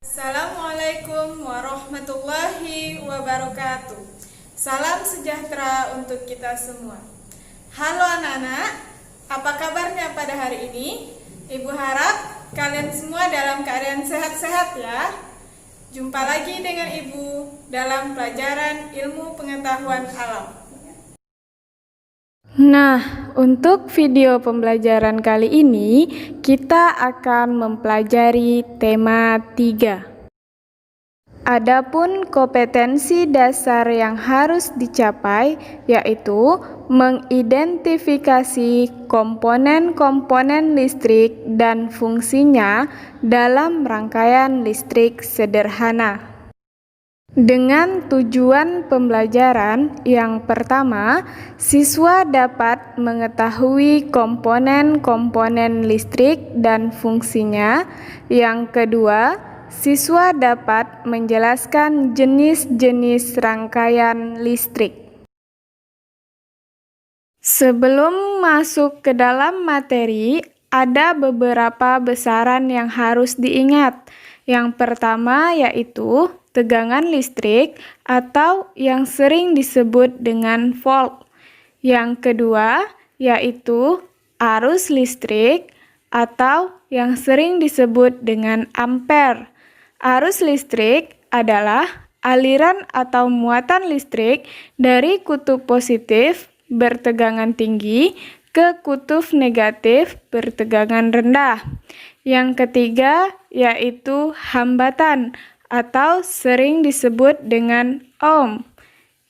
Assalamualaikum warahmatullahi wabarakatuh. Salam sejahtera untuk kita semua. Halo anak-anak, apa kabarnya pada hari ini? Ibu harap kalian semua dalam keadaan sehat-sehat ya. Jumpa lagi dengan Ibu dalam pelajaran ilmu pengetahuan alam. Nah, untuk video pembelajaran kali ini kita akan mempelajari tema 3. Adapun kompetensi dasar yang harus dicapai yaitu mengidentifikasi komponen-komponen listrik dan fungsinya dalam rangkaian listrik sederhana. Dengan tujuan pembelajaran yang pertama, siswa dapat mengetahui komponen-komponen listrik dan fungsinya. Yang kedua, siswa dapat menjelaskan jenis-jenis rangkaian listrik. Sebelum masuk ke dalam materi, ada beberapa besaran yang harus diingat. Yang pertama yaitu tegangan listrik atau yang sering disebut dengan volt. Yang kedua yaitu arus listrik atau yang sering disebut dengan ampere. Arus listrik adalah aliran atau muatan listrik dari kutub positif bertegangan tinggi ke kutub negatif bertegangan rendah. Yang ketiga yaitu hambatan atau sering disebut dengan ohm.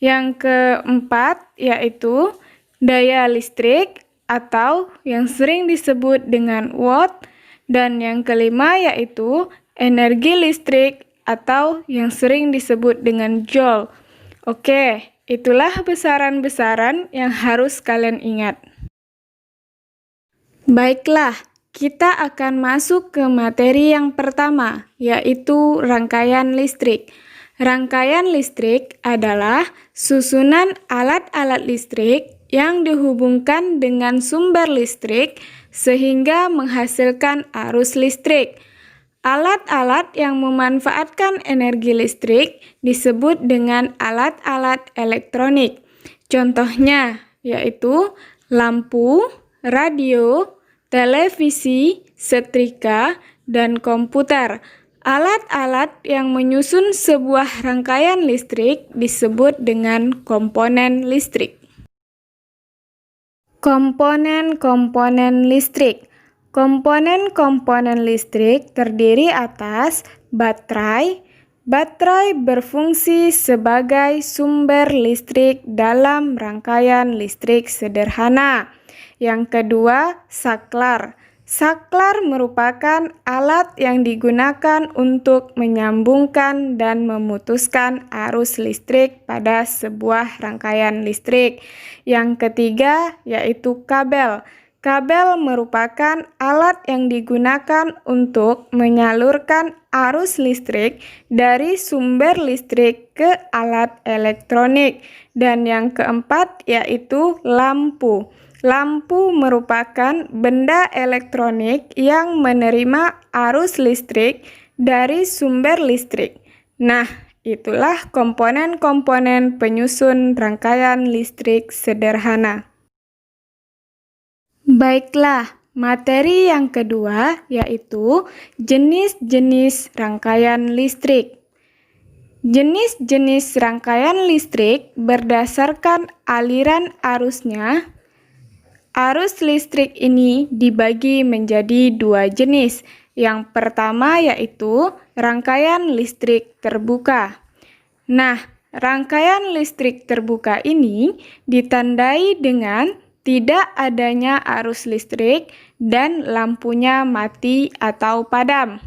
Yang keempat yaitu daya listrik atau yang sering disebut dengan watt. Dan yang kelima yaitu energi listrik atau yang sering disebut dengan joule. Oke, itulah besaran-besaran yang harus kalian ingat. Baiklah, kita akan masuk ke materi yang pertama, yaitu rangkaian listrik. Rangkaian listrik adalah susunan alat-alat listrik yang dihubungkan dengan sumber listrik sehingga menghasilkan arus listrik. Alat-alat yang memanfaatkan energi listrik disebut dengan alat-alat elektronik. Contohnya yaitu lampu, radio, televisi, setrika, dan komputer. Alat-alat yang menyusun sebuah rangkaian listrik disebut dengan komponen listrik. Komponen-komponen listrik. Komponen-komponen listrik terdiri atas baterai. Baterai berfungsi sebagai sumber listrik dalam rangkaian listrik sederhana. Yang kedua, saklar. Saklar merupakan alat yang digunakan untuk menyambungkan dan memutuskan arus listrik pada sebuah rangkaian listrik. Yang ketiga yaitu kabel. Kabel merupakan alat yang digunakan untuk menyalurkan arus listrik dari sumber listrik ke alat elektronik. Dan yang keempat yaitu lampu. Lampu merupakan benda elektronik yang menerima arus listrik dari sumber listrik. Nah, itulah komponen-komponen penyusun rangkaian listrik sederhana. Baiklah, materi yang kedua yaitu jenis-jenis rangkaian listrik. Jenis-jenis rangkaian listrik berdasarkan aliran arusnya. Arus listrik ini dibagi menjadi dua jenis. Yang pertama yaitu rangkaian listrik terbuka. Nah, rangkaian listrik terbuka ini ditandai dengan tidak adanya arus listrik dan lampunya mati atau padam.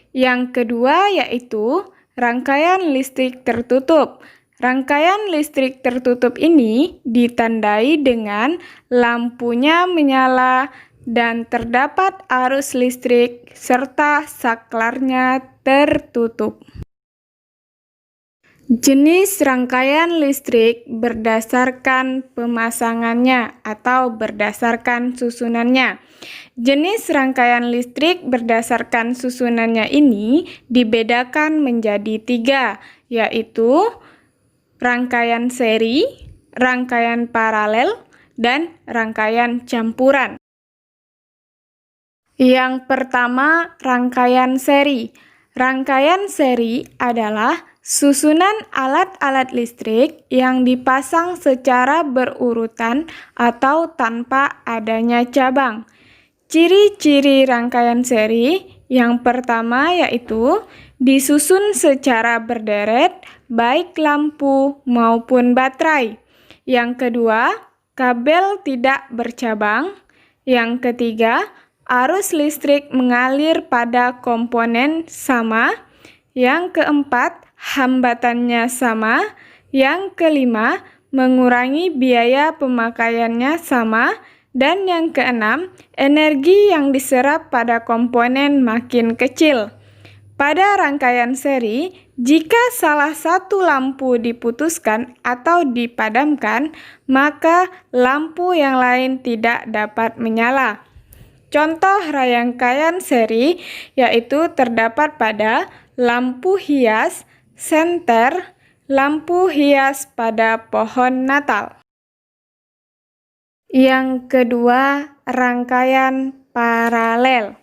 Yang kedua yaitu rangkaian listrik tertutup. Rangkaian listrik tertutup ini ditandai dengan lampunya menyala dan terdapat arus listrik serta saklarnya tertutup. Jenis rangkaian listrik berdasarkan pemasangannya atau berdasarkan susunannya. Jenis rangkaian listrik berdasarkan susunannya ini dibedakan menjadi 3, yaitu rangkaian seri, rangkaian paralel, dan rangkaian campuran. Yang pertama, rangkaian seri. Rangkaian seri adalah susunan alat-alat listrik yang dipasang secara berurutan atau tanpa adanya cabang. Ciri-ciri rangkaian seri yang pertama yaitu disusun secara berderet, baik lampu maupun baterai. Yang kedua, kabel tidak bercabang. Yang ketiga, arus listrik mengalir pada komponen sama. Yang keempat, hambatannya sama. Yang kelima, mengurangi biaya pemakaiannya sama. Dan yang keenam, energi yang diserap pada komponen makin kecil. Pada rangkaian seri, jika salah satu lampu diputuskan atau dipadamkan, maka lampu yang lain tidak dapat menyala. Contoh rangkaian seri yaitu terdapat pada lampu hias, senter, lampu hias pada pohon Natal. Yang kedua, rangkaian paralel.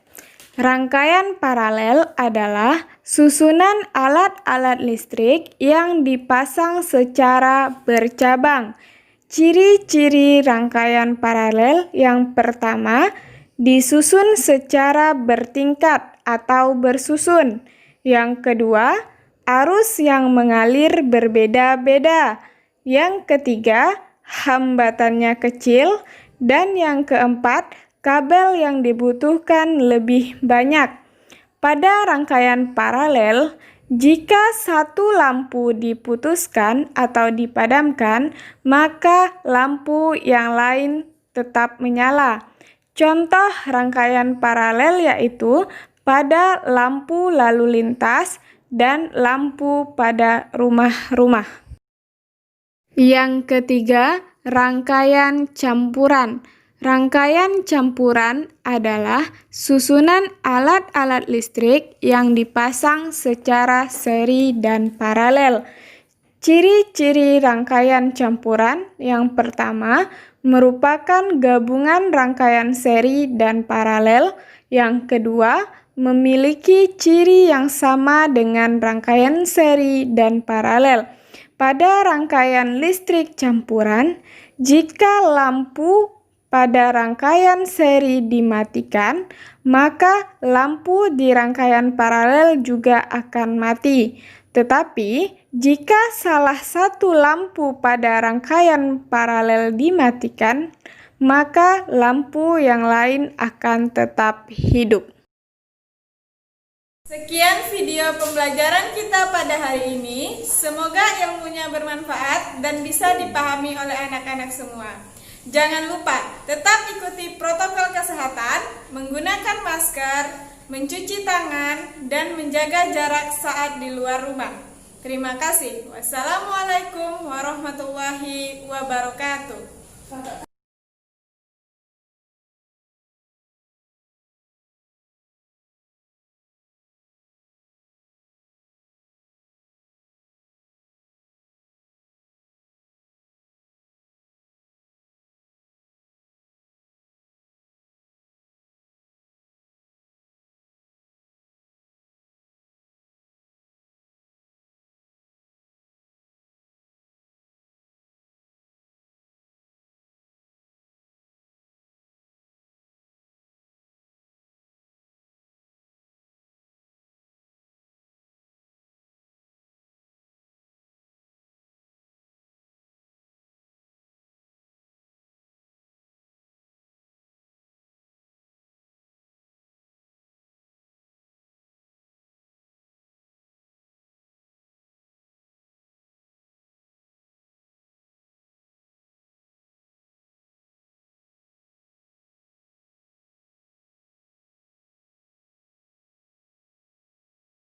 Rangkaian paralel adalah susunan alat-alat listrik yang dipasang secara bercabang. Ciri-ciri rangkaian paralel yang pertama, disusun secara bertingkat atau bersusun. Yang kedua, arus yang mengalir berbeda-beda. Yang ketiga, hambatannya kecil. Dan yang keempat, kabel yang dibutuhkan lebih banyak. Pada rangkaian paralel, jika satu lampu diputuskan atau dipadamkan, maka lampu yang lain tetap menyala. Contoh rangkaian paralel yaitu pada lampu lalu lintas dan lampu pada rumah-rumah. Yang ketiga, rangkaian campuran. Rangkaian campuran adalah susunan alat-alat listrik yang dipasang secara seri dan paralel. Ciri-ciri rangkaian campuran yang pertama merupakan gabungan rangkaian seri dan paralel. Yang kedua, memiliki ciri yang sama dengan rangkaian seri dan paralel. Pada rangkaian listrik campuran, jika lampu pada rangkaian seri dimatikan, maka lampu di rangkaian paralel juga akan mati. Tetapi, jika salah satu lampu pada rangkaian paralel dimatikan, maka lampu yang lain akan tetap hidup. Sekian video pembelajaran kita pada hari ini. Semoga ilmunya bermanfaat dan bisa dipahami oleh anak-anak semua. Jangan lupa tetap ikuti protokol kesehatan, menggunakan masker, mencuci tangan, dan menjaga jarak saat di luar rumah. Terima kasih. Wassalamualaikum warahmatullahi wabarakatuh.